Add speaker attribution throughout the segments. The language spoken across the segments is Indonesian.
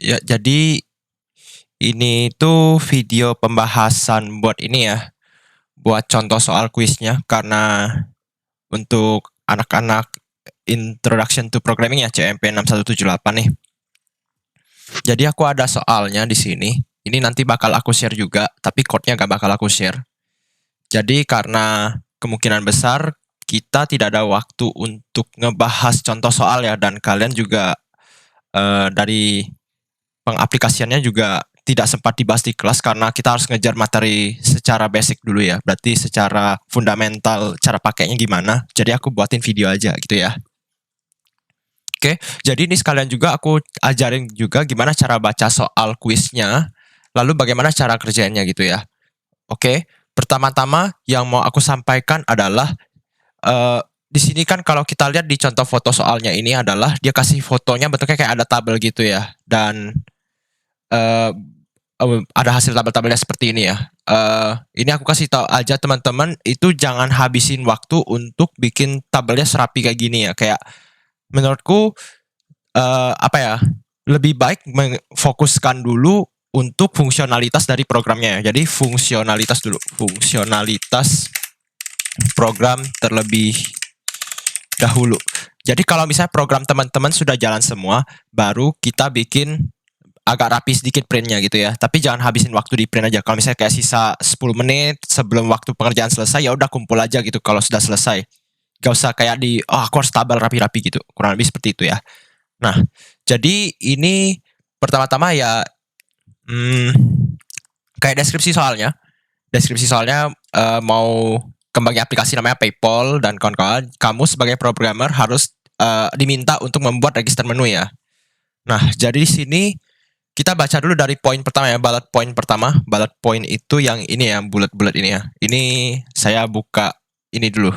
Speaker 1: Ya, jadi ini tuh video pembahasan buat ini ya, buat contoh soal kuisnya karena untuk anak-anak Introduction to Programming ya CMP 6178 nih. Jadi aku ada soalnya di sini. Ini nanti bakal aku share juga, tapi code-nya gak bakal aku share. Jadi karena kemungkinan besar kita tidak ada waktu untuk ngebahas contoh soal ya, dan kalian juga dari pengaplikasiannya juga tidak sempat dibahas di kelas karena kita harus ngejar materi secara basic dulu ya. Berarti secara fundamental cara pakainya gimana. Jadi aku buatin video aja gitu ya. Oke, jadi ini sekalian juga aku ajarin juga gimana cara baca soal kuisnya, lalu bagaimana cara kerjainnya gitu ya. Oke, pertama-tama yang mau aku sampaikan adalah di sini kan kalau kita lihat di contoh foto soalnya ini adalah dia kasih fotonya bentuknya kayak ada tabel gitu ya, dan ada hasil tabel-tabelnya seperti ini ya. Ini aku kasih tahu aja teman-teman, itu jangan habisin waktu untuk bikin tabelnya serapi kayak gini ya. Kayak menurutku apa ya, lebih baik memfokuskan dulu untuk fungsionalitas dari programnya ya. Jadi fungsionalitas dulu, fungsionalitas program terlebih dahulu. Jadi kalau misalnya program teman-teman sudah jalan semua, baru kita bikin agak rapi sedikit printnya gitu ya. Tapi jangan habisin waktu di print aja. Kalau misalnya kayak sisa 10 menit sebelum waktu pengerjaan selesai, ya udah kumpul aja gitu kalau sudah selesai. Gak usah kayak aku harus tabel rapi-rapi gitu. Kurang lebih seperti itu ya. Nah, jadi ini pertama-tama ya kayak deskripsi soalnya. Deskripsi soalnya mau kembangin aplikasi namanya PayPal dan kawan-kawan. Kamu sebagai programmer harus diminta untuk membuat register menu ya. Nah, jadi di sini kita baca dulu dari poin pertama ya, bullet point pertama. Bullet point itu yang ini ya, bulat-bulat ini ya. Ini saya buka ini dulu.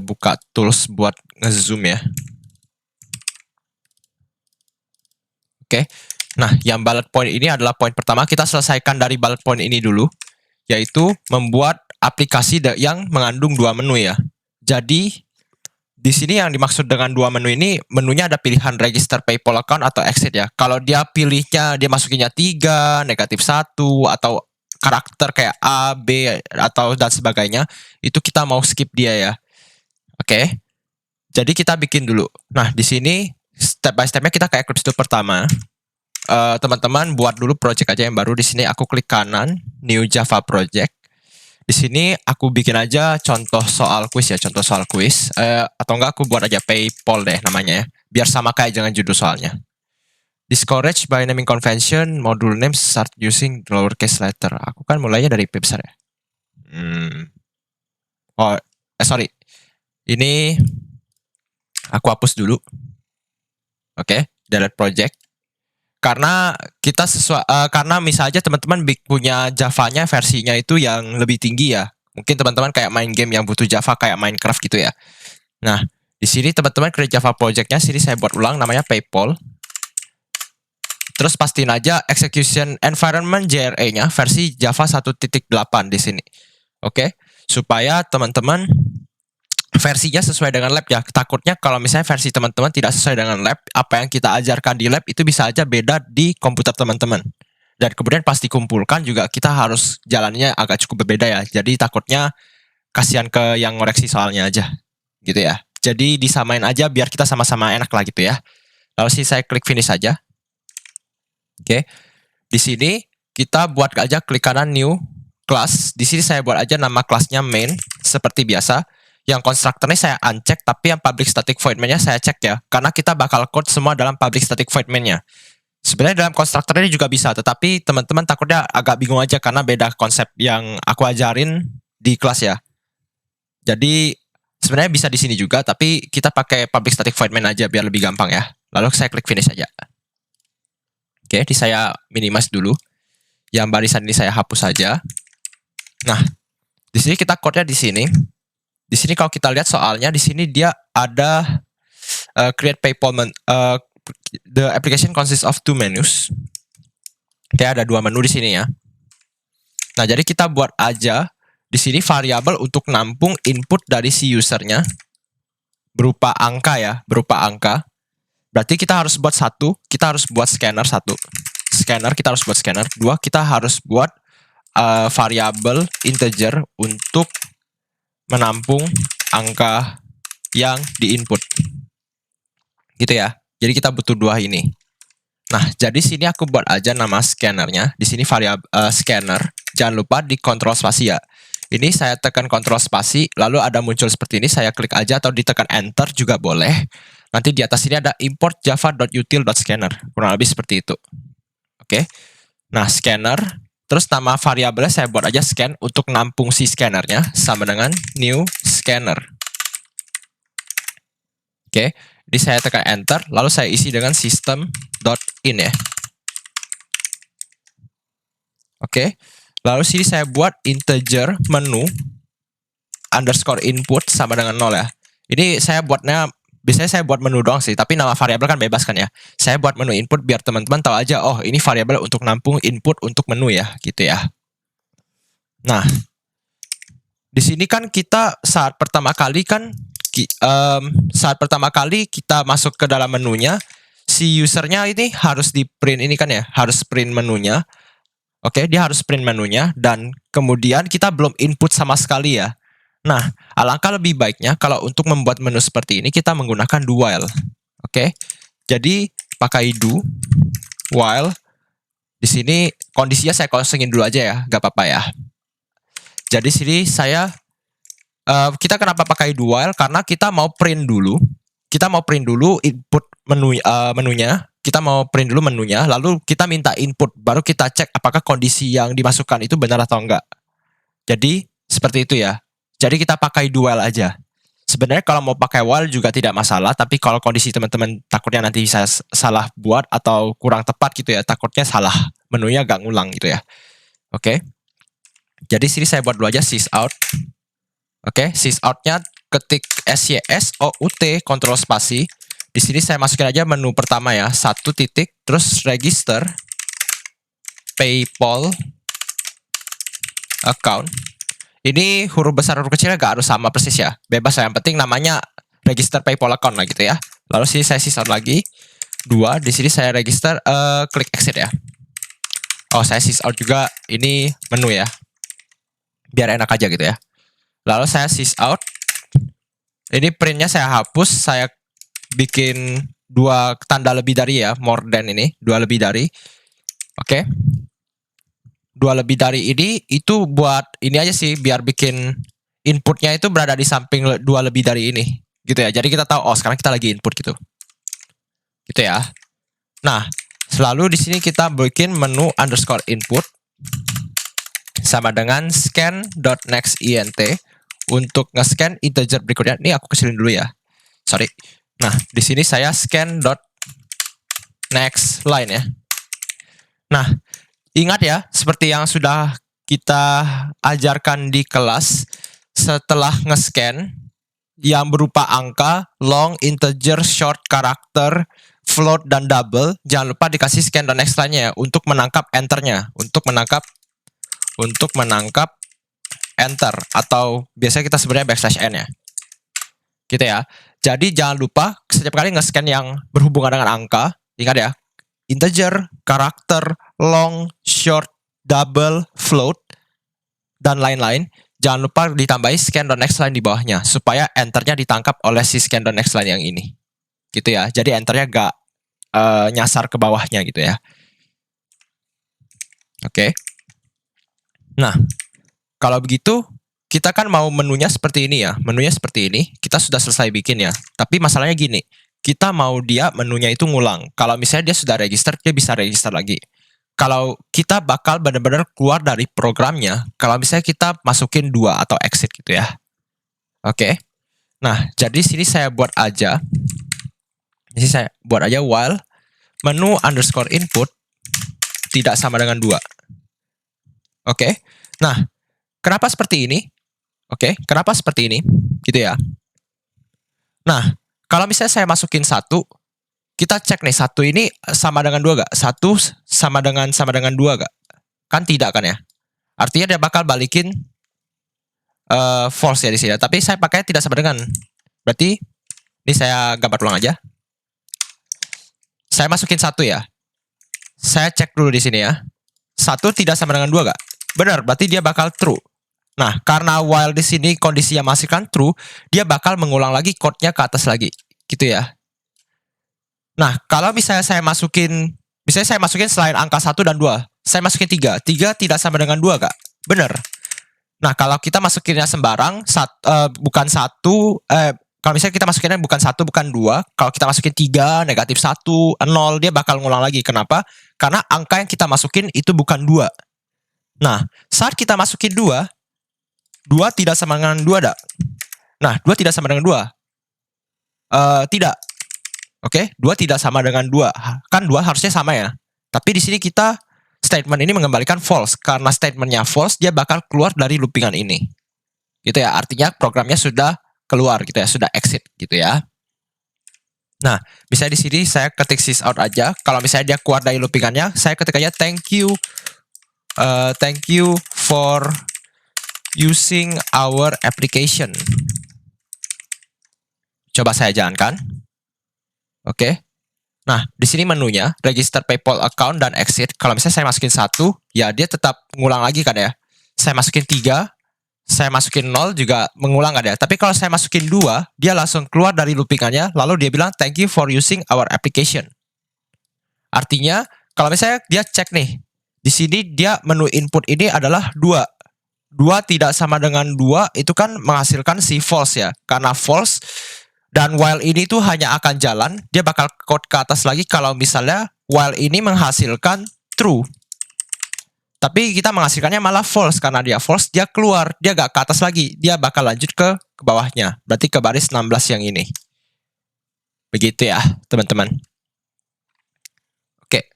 Speaker 1: Buka tools buat nge-zoom ya. Oke. Nah, yang bullet point ini adalah poin pertama. Kita selesaikan dari bullet point ini dulu, yaitu membuat aplikasi yang mengandung dua menu ya. Jadi di sini yang dimaksud dengan dua menu ini, menunya ada pilihan register PayPal account atau exit ya. Kalau dia pilihnya, dia masukinnya 3, -1, atau karakter kayak A, B, atau dan sebagainya, itu kita mau skip dia ya. Oke. Jadi kita bikin dulu. Nah, di sini step by stepnya kita kayak Eclipse dulu pertama. Teman-teman buat dulu project aja yang baru. Di sini aku klik kanan, New Java Project. Di sini aku bikin aja contoh soal kuis ya, contoh soal kuis. Atau enggak aku buat aja PayPal deh namanya ya, biar sama kayak dengan judul soalnya. Discourage by naming convention, module name start using lowercase letter. Aku kan mulainya dari P besar ya. Sorry. Ini aku hapus dulu. Oke, delete project. Karena kita karena misalnya teman-teman punya Java-nya versinya itu yang lebih tinggi ya. Mungkin teman-teman kayak main game yang butuh Java kayak Minecraft gitu ya. Nah, di sini teman-teman create Java project-nya, sini saya buat ulang namanya PayPal. Terus pastiin aja execution environment JRE-nya versi Java 1.8 di sini. Oke, supaya teman-teman versinya sesuai dengan lab ya. Takutnya kalau misalnya versi teman-teman tidak sesuai dengan lab, apa yang kita ajarkan di lab itu bisa aja beda di komputer teman-teman. Dan kemudian pas dikumpulkan juga kita harus jalannya agak cukup berbeda ya. Jadi takutnya kasihan ke yang ngoreksi soalnya aja. Gitu ya. Jadi disamain aja biar kita sama-sama enak lah gitu ya. Lalu sih saya klik finish aja. Oke. Di sini kita buat aja klik kanan new class. Di sini saya buat aja nama kelasnya main seperti biasa. Yang konstruktornya saya uncheck, tapi yang public static void main-nya saya cek ya. Karena kita bakal code semua dalam public static void main-nya. Sebenarnya dalam konstruktornya juga bisa, tetapi teman-teman takutnya agak bingung aja karena beda konsep yang aku ajarin di kelas ya. Jadi sebenarnya bisa di sini juga, tapi kita pakai public static void main aja biar lebih gampang ya. Lalu saya klik finish aja. Oke, di saya minimize dulu. Yang barisan ini saya hapus saja. Nah, di sini kita code-nya di sini. Di sini kalau kita lihat soalnya di sini dia ada create PayPal the application consists of two menus. Oke, ada dua menu di sini ya. Nah, jadi kita buat aja di sini variabel untuk nampung input dari si usernya berupa angka ya, berupa angka. Berarti kita harus buat satu, kita harus buat scanner satu. Scanner, kita harus buat scanner. Dua, kita harus buat variabel integer untuk menampung angka yang di-input. Gitu ya. Jadi kita butuh dua ini. Nah, jadi sini aku buat aja nama scannernya. Di sini variabel scanner. Jangan lupa di kontrol spasi ya. Ini saya tekan kontrol spasi, lalu ada muncul seperti ini, saya klik aja atau ditekan enter juga boleh. Nanti di atas ini ada import java.util.scanner. Kurang lebih seperti itu. Oke. Nah, scanner. Terus nama variabelnya saya buat aja scan untuk nampung si scannernya sama dengan new scanner. Oke. Jadi saya tekan enter, lalu saya isi dengan system.in ya. Oke. Lalu sini saya buat integer menu underscore input sama dengan 0 ya. Ini saya buatnya, biasanya saya buat menu doang sih, tapi nama variabel kan bebas kan ya. Saya buat menu input biar teman-teman tahu aja, oh ini variabel untuk nampung input untuk menu ya, gitu ya. Nah, di sini kan kita saat pertama kali kita masuk ke dalam menunya, si usernya ini harus di print ini kan ya, harus print menunya. Oke, dia harus print menunya dan kemudian kita belum input sama sekali ya. Nah, alangkah lebih baiknya kalau untuk membuat menu seperti ini kita menggunakan do while. Oke. Jadi pakai do while. Di sini kondisinya saya kosongin dulu aja ya, gak apa-apa ya. Jadi sini kita kenapa pakai do while? Karena kita mau print dulu. Kita mau print dulu input menunya. Kita mau print dulu menunya, lalu kita minta input, baru kita cek apakah kondisi yang dimasukkan itu benar atau enggak. Jadi seperti itu ya. Jadi kita pakai do while aja. Sebenarnya kalau mau pakai while juga tidak masalah, tapi kalau kondisi teman-teman takutnya nanti bisa salah buat atau kurang tepat gitu ya, takutnya salah menunya gak ngulang gitu ya. Oke. Jadi sini saya buat dulu aja sysout. Oke, sysout-nya ketik sysout kontrol spasi. Di sini saya masukin aja menu pertama ya, 1 titik, terus register PayPal account. Ini huruf besar huruf kecilnya gak harus sama persis ya, bebas ya, yang penting namanya register PayPal account lah gitu ya. Lalu sini saya sysout lagi 2, di sini saya register, klik exit ya. Oh, saya sysout juga ini menu ya, biar enak aja gitu ya. Lalu saya sysout, ini printnya saya hapus, saya bikin 2 tanda lebih dari ya, more than ini, 2 lebih dari. Oke. 2 lebih dari ini itu buat ini aja sih, biar bikin inputnya itu berada di samping 2 lebih dari ini. Gitu ya. Jadi kita tahu oh sekarang kita lagi input gitu. Gitu ya. Nah, selalu di sini kita bikin menu underscore input sama dengan scan.nextInt untuk nge-scan integer berikutnya. Ini aku kecilin dulu ya. Sorry. Nah, di sini saya scan.next line ya. Nah, ingat ya, seperti yang sudah kita ajarkan di kelas, setelah nge-scan yang berupa angka, long, integer, short, karakter, float, dan double, jangan lupa dikasih scan.next line-nya ya, untuk menangkap enter-nya, untuk menangkap enter, atau biasanya kita sebenarnya \n ya. Gitu ya. Jadi jangan lupa setiap kali nge-scan yang berhubungan dengan angka, ingat ya, integer, karakter, long, short, double, float, dan lain-lain, jangan lupa ditambahi scan.next line di bawahnya, supaya enternya ditangkap oleh si scan.next line yang ini. Gitu ya, jadi enternya gak nyasar ke bawahnya gitu ya. Oke. Nah, kalau begitu, kita kan mau menunya seperti ini ya. Menunya seperti ini, kita sudah selesai bikin ya. Tapi masalahnya gini, kita mau dia menunya itu ngulang. Kalau misalnya dia sudah register, dia bisa register lagi. Kalau kita bakal benar-benar keluar dari programnya, kalau misalnya kita masukin 2 atau exit gitu ya. Oke. Nah, jadi sini saya buat aja. Sini saya buat aja while menu underscore input tidak sama dengan 2. Oke. Nah, kenapa seperti ini? Oke, kenapa seperti ini? Gitu ya. Nah, kalau misalnya saya masukin 1, kita cek nih 1 ini sama dengan 2 gak? 1 sama dengan 2 gak? Kan tidak kan ya? Artinya dia bakal balikin false ya di sini. Tapi saya pakai tidak sama dengan. Berarti ini saya gambar ulang aja. Saya masukin 1 ya. Saya cek dulu di sini ya. 1 tidak sama dengan 2 gak? Benar, berarti dia bakal true. Nah, karena while di sini kondisinya masih kan true, dia bakal mengulang lagi code-nya ke atas lagi. Gitu ya. Nah, kalau misalnya saya masukin selain angka 1 dan 2, saya masukin 3. 3 tidak sama dengan 2 gak? Benar. Nah, kalau kita masukinnya sembarang, bukan 1, kalau misalnya kita masukinnya bukan 1, bukan 2, kalau kita masukin 3, negatif 1, 0, dia bakal ngulang lagi. Kenapa? Karena angka yang kita masukin itu bukan 2. Nah, saat kita masukin 2, 2 tidak sama dengan 2 dak? Nah, 2 tidak sama dengan 2. Tidak. Oke, 2 tidak sama dengan 2. Kan 2 harusnya sama ya. Tapi di sini kita statement ini mengembalikan false. Karena statementnya false, dia bakal keluar dari loopingan ini. Gitu ya, artinya programnya sudah keluar gitu ya, sudah exit gitu ya. Nah, misalnya di sini saya ketik sysout aja. Kalau misalnya dia keluar dari loopingannya, saya ketik aja thank you for using our application. Coba saya jalankan. Oke. Nah, di sini menunya register PayPal account dan exit. Kalau misalnya saya masukin 1, ya dia tetap ngulang lagi kan ya. Saya masukin 3, saya masukin 0 juga mengulang kan ya. Tapi kalau saya masukin 2, dia langsung keluar dari loopingannya, lalu dia bilang thank you for using our application. Artinya, kalau misalnya dia cek nih, di sini dia menu input ini adalah 2. 2 tidak sama dengan 2, itu kan menghasilkan si false ya. Karena false, dan while ini tuh hanya akan jalan, dia bakal code ke atas lagi kalau misalnya while ini menghasilkan true. Tapi kita menghasilkannya malah false, karena dia false, dia keluar, dia gak ke atas lagi, dia bakal lanjut ke bawahnya, berarti ke baris 16 yang ini. Begitu ya, teman-teman. Oke.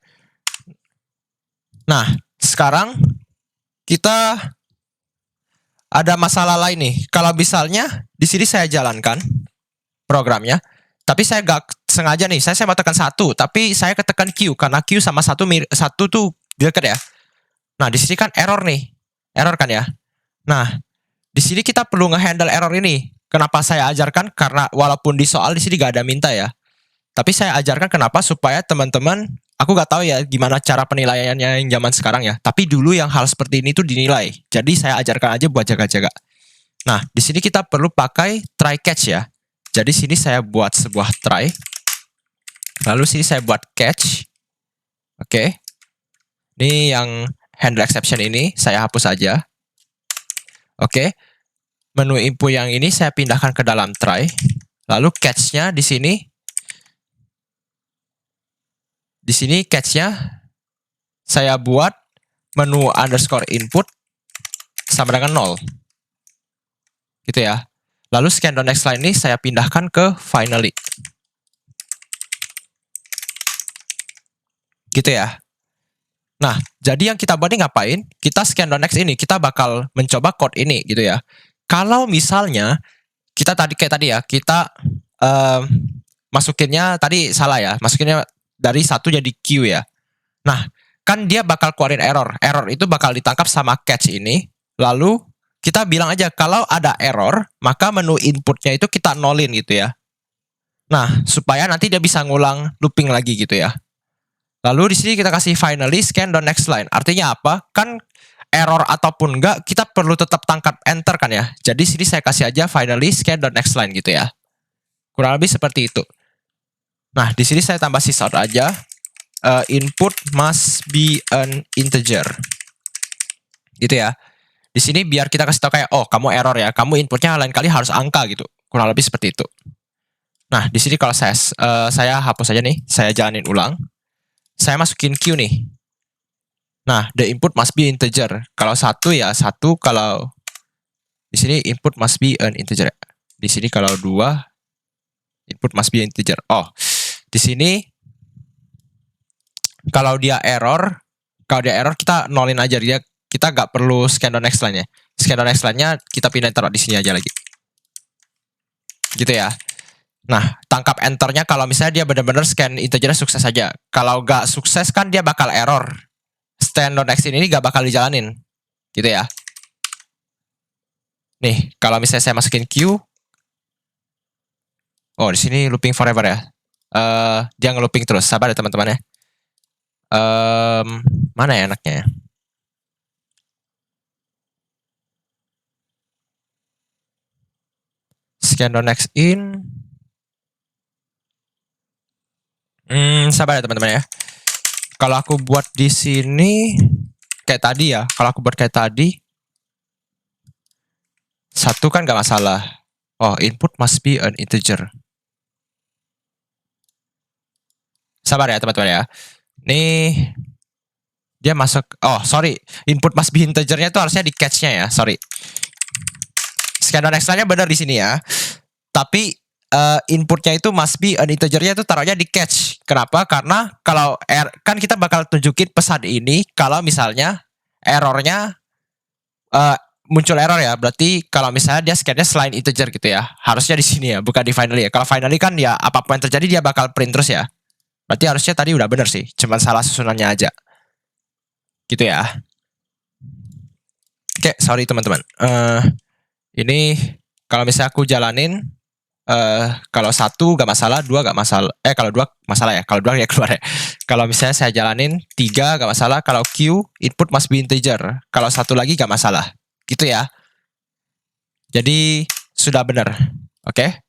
Speaker 1: Nah, sekarang kita ada masalah lain nih. Kalau misalnya di sini saya jalankan programnya, tapi saya gak sengaja nih, saya mau tekan 1, tapi saya ketekan Q, karena Q sama 1 tuh dekat ya. Nah, di sini kan error nih. Error kan ya. Nah, di sini kita perlu ngehandle error ini. Kenapa saya ajarkan? Karena walaupun di soal di sini gak ada minta ya. Tapi saya ajarkan kenapa supaya teman-teman, aku gak tahu ya gimana cara penilaiannya yang zaman sekarang ya. Tapi dulu yang hal seperti ini tuh dinilai. Jadi saya ajarkan aja buat jaga-jaga. Nah, di sini kita perlu pakai try catch ya. Jadi sini saya buat sebuah try. Lalu sini saya buat catch. Oke. Ini yang handle exception ini saya hapus aja. Oke. Menu input yang ini saya pindahkan ke dalam try. Lalu catch-nya di sini. Di sini catch-nya saya buat menu underscore input sama dengan 0. Gitu ya. Lalu scan the next line ini saya pindahkan ke finally. Gitu ya. Nah, jadi yang kita buat ini ngapain? Kita scan the next ini, kita bakal mencoba code ini gitu ya. Kalau misalnya kita kayak tadi ya, kita masukinnya tadi salah ya, masukinnya dari 1 jadi Q ya. Nah, kan dia bakal keluarin error. Error itu bakal ditangkap sama catch ini. Lalu kita bilang aja kalau ada error, maka menu inputnya itu kita nolin gitu ya. Nah, supaya nanti dia bisa ngulang looping lagi gitu ya. Lalu di sini kita kasih finally scan the next line. Artinya apa? Kan error ataupun enggak, kita perlu tetap tangkap enter kan ya. Jadi sini saya kasih aja finally scan the next line gitu ya. Kurang lebih seperti itu. Nah, di sini saya tambah sysout aja. Input must be an integer. Gitu ya. Di sini biar kita kasih tahu kayak, oh kamu error ya, kamu inputnya lain kali harus angka gitu. Kurang lebih seperti itu. Nah, di sini kalau saya hapus aja nih, saya jalanin ulang. Saya masukin Q nih. Nah, the input must be integer. Kalau 1 ya 1, kalau di sini input must be an integer. Di sini kalau 2 input must be integer. Oh, di sini kalau dia error kita nolin aja dia. Kita nggak perlu scan the next line-nya. Scan the next line-nya kita pindahin taruh di sini aja lagi. Gitu ya. Nah, tangkap enter-nya kalau misalnya dia benar-benar scan integer sukses saja. Kalau nggak sukses kan dia bakal error. Scan the next ini nggak bakal dijalanin. Gitu ya. Nih, kalau misalnya saya masukin Q. Oh, di sini looping forever ya. dia ngelooping terus. Sabar ya teman-teman ya. Mana ya enaknya ya? Scan down next in. Sabar ya teman-teman ya. Kalau aku buat di sini kayak tadi ya, kalau aku buat kayak tadi, satu kan nggak masalah. Oh, input must be an integer. Sabar ya teman-teman ya. Nih, dia masuk. Oh, sorry. Input must be integernya itu harusnya di catch-nya ya. Sorry. Scan down next line-nya benar di sini ya. Tapi inputnya itu must be an integernya itu taruhnya di catch. Kenapa? Karena kalau kan kita bakal tunjukin pesan ini kalau misalnya errornya muncul error ya. Berarti kalau misalnya dia scan-nya selain integer gitu ya, harusnya di sini ya, bukan di finally ya. Kalau finally kan ya apapun yang terjadi dia bakal print terus ya. Berarti harusnya tadi udah bener sih, cuman salah susunannya aja. Gitu ya. Oke, sorry teman-teman. Ini kalau misalnya aku jalanin, kalau satu gak masalah, dua gak masalah. Kalau dua masalah ya. Kalau dua ya keluar ya. Kalau misalnya saya jalanin, tiga gak masalah. Kalau Q, input must be integer. Kalau satu lagi gak masalah. Gitu ya. Jadi sudah benar. Oke.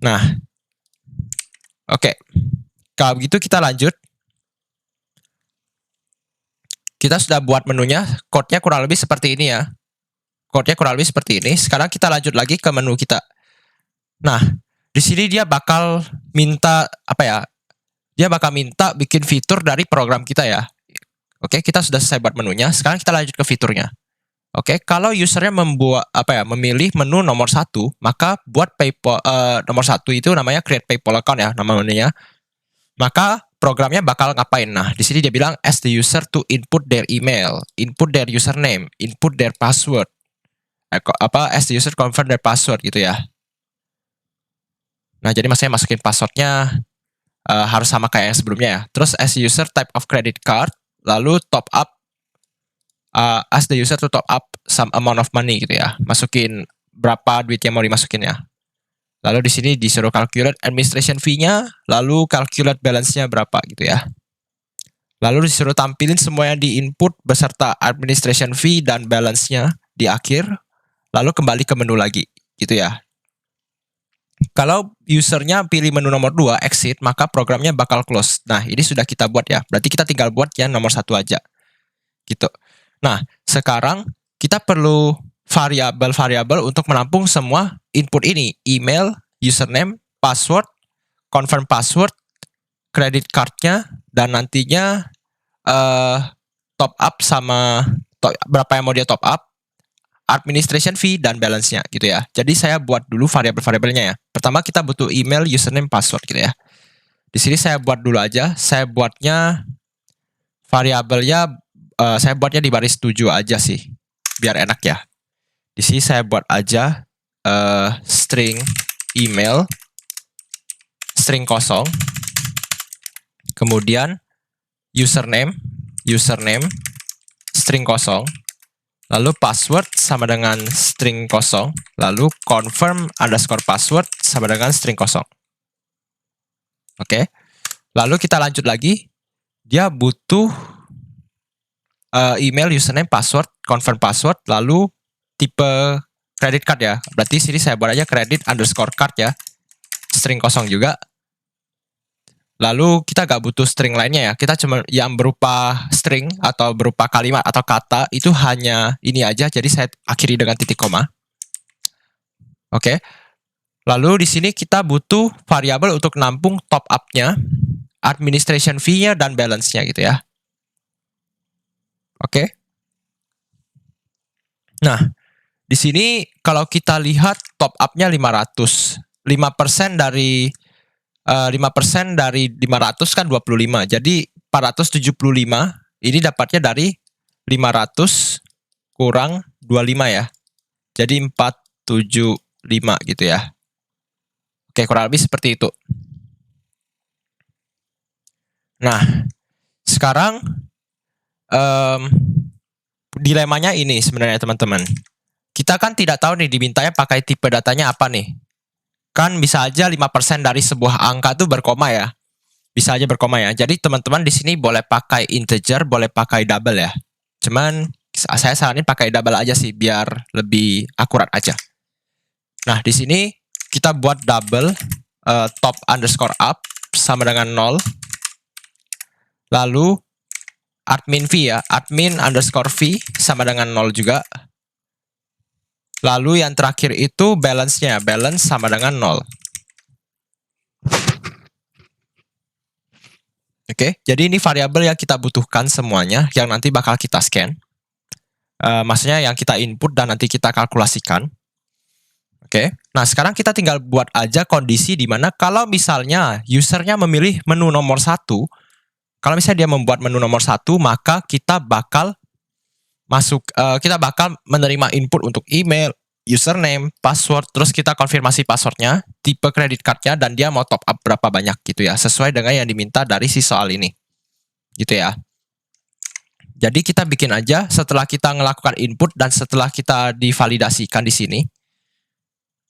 Speaker 1: Nah. Oke. Kalau begitu kita lanjut. Kita sudah buat menunya. Code-nya kurang lebih seperti ini ya. Code-nya kurang lebih seperti ini. Sekarang kita lanjut lagi ke menu kita. Nah, di sini dia bakal minta apa ya? Dia bakal minta bikin fitur dari program kita ya. Oke, kita sudah selesai buat menunya. Sekarang kita lanjut ke fiturnya. Oke, kalau usernya memilih menu nomor 1, maka buat PayPal nomor 1 itu namanya create PayPal account ya, nama menunya. Maka programnya bakal ngapain? Nah, di sini dia bilang ask the user to input their email, input their username, input their password. Ask the user confirm their password gitu ya. Nah, jadi maksudnya masukin passwordnya harus sama kayak yang sebelumnya ya. Terus as user type of credit card, lalu top up, ask the user to top up some amount of money gitu ya. Masukin berapa duit yang mau dimasukin ya. Lalu di sini disuruh calculate administration fee-nya, lalu calculate balance-nya berapa gitu ya. Lalu disuruh tampilin semua yang di input beserta administration fee dan balance-nya di akhir. Lalu kembali ke menu lagi gitu ya. Kalau usernya pilih menu nomor 2, exit, maka programnya bakal close. Nah, ini sudah kita buat ya. Berarti kita tinggal buat yang nomor 1 aja. Gitu. Nah, sekarang kita perlu variabel-variabel untuk menampung semua input ini. Email, username, password, confirm password, credit card-nya, dan nantinya top up sama berapa yang mau dia top up, administration fee dan balance-nya gitu ya. Jadi saya buat dulu variabel-variabelnya ya. Pertama kita butuh email, username, password gitu ya. Di sini saya buat dulu aja. Saya buatnya variabelnya saya buatnya di baris 7 aja sih. Biar enak ya. Di sini saya buat aja string email string kosong. Kemudian username string kosong. Lalu password sama dengan string kosong. Lalu confirm underscore password sama dengan string kosong. Oke. Lalu kita lanjut lagi. Dia butuh email, username, password, confirm password, lalu tipe credit card ya. Berarti sini saya buat aja credit underscore card ya. String kosong juga. Lalu kita gak butuh string lainnya ya. Kita cuma yang berupa string atau berupa kalimat atau kata itu hanya ini aja. Jadi saya akhiri dengan titik koma. Oke. Lalu di sini kita butuh variabel untuk nampung top up-nya, administration fee-nya dan balance-nya gitu ya. Oke. Nah, di sini kalau kita lihat top up-nya 500. 5% dari 5% dari 500 kan 25. Jadi 475 ini dapatnya dari 500 kurang 25 ya. Jadi 475 gitu ya. Oke, kurang lebih seperti itu. Nah, sekarang dilemanya ini sebenarnya teman-teman. Kita kan tidak tahu nih dimintanya pakai tipe datanya apa nih. Kan bisa aja 5% dari sebuah angka tuh berkoma ya. Bisa aja berkoma ya. Jadi teman-teman di sini boleh pakai integer, boleh pakai double ya. Cuman saya saranin pakai double aja sih biar lebih akurat aja. Nah, di sini kita buat double top underscore up sama dengan 0. Lalu admin v ya, admin underscore v sama dengan 0 juga. Lalu yang terakhir itu balance-nya, balance sama dengan 0. Oke, jadi ini variabel yang kita butuhkan semuanya, yang nanti bakal kita scan. Maksudnya yang kita input dan nanti kita kalkulasikan. Oke, nah sekarang kita tinggal buat aja kondisi di mana kalau misalnya usernya memilih menu nomor 1, kalau misalnya dia membuat menu nomor 1, maka kita bakal menerima input untuk email, username, password, terus kita konfirmasi passwordnya, tipe kredit cardnya, dan dia mau top up berapa banyak gitu ya, sesuai dengan yang diminta dari si soal ini, gitu ya. Jadi kita bikin aja setelah kita melakukan input dan setelah kita divalidasikan di sini.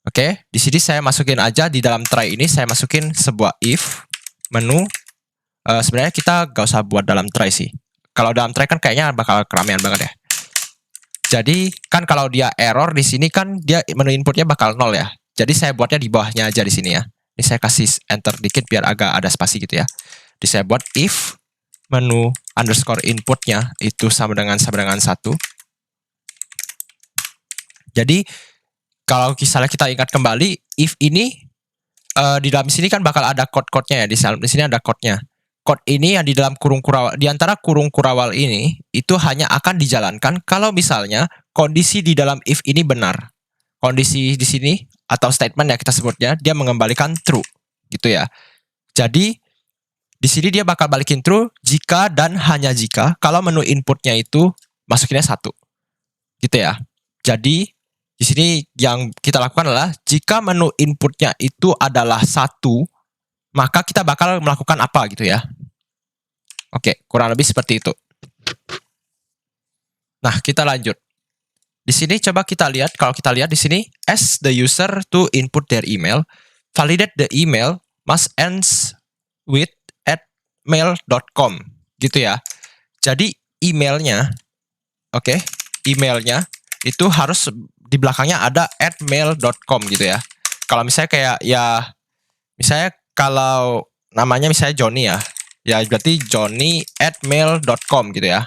Speaker 1: Oke, di sini saya masukin aja di dalam try ini, saya masukin sebuah if menu. Sebenarnya kita gak usah buat dalam try sih. Kalau dalam try kan kayaknya bakal keramaian banget ya. Jadi kan kalau dia error di sini kan dia menu inputnya bakal 0 ya. Jadi saya buatnya di bawahnya aja di sini ya. Ini saya kasih enter dikit biar agak ada spasi gitu ya. Jadi saya buat if menu underscore inputnya itu sama dengan 1. Jadi kalau misalnya kita ingat kembali, if ini di dalam sini kan bakal ada code-code-nya ya. Di sini ada code-nya. Code ini yang di dalam kurung kurawal, di antara kurung kurawal ini, itu hanya akan dijalankan kalau misalnya kondisi di dalam if ini benar. Kondisi di sini, atau statement yang kita sebutnya, dia mengembalikan true, gitu ya. Jadi, di sini dia bakal balikin true jika dan hanya jika, kalau menu inputnya itu masukinnya 1. Gitu ya. Jadi, di sini yang kita lakukan adalah, jika menu inputnya itu adalah 1, maka kita bakal melakukan apa gitu ya. Oke, kurang lebih seperti itu. Nah, kita lanjut. Di sini coba kita lihat, kalau kita lihat di sini, ask the user to input their email, validate the email must ends with @mail.com gitu ya. Jadi emailnya, oke, emailnya itu harus di belakangnya ada @mail.com gitu ya. Kalau misalnya kayak ya, misalnya kalau namanya misalnya Johnny ya, ya berarti johnny@mail.com gitu ya.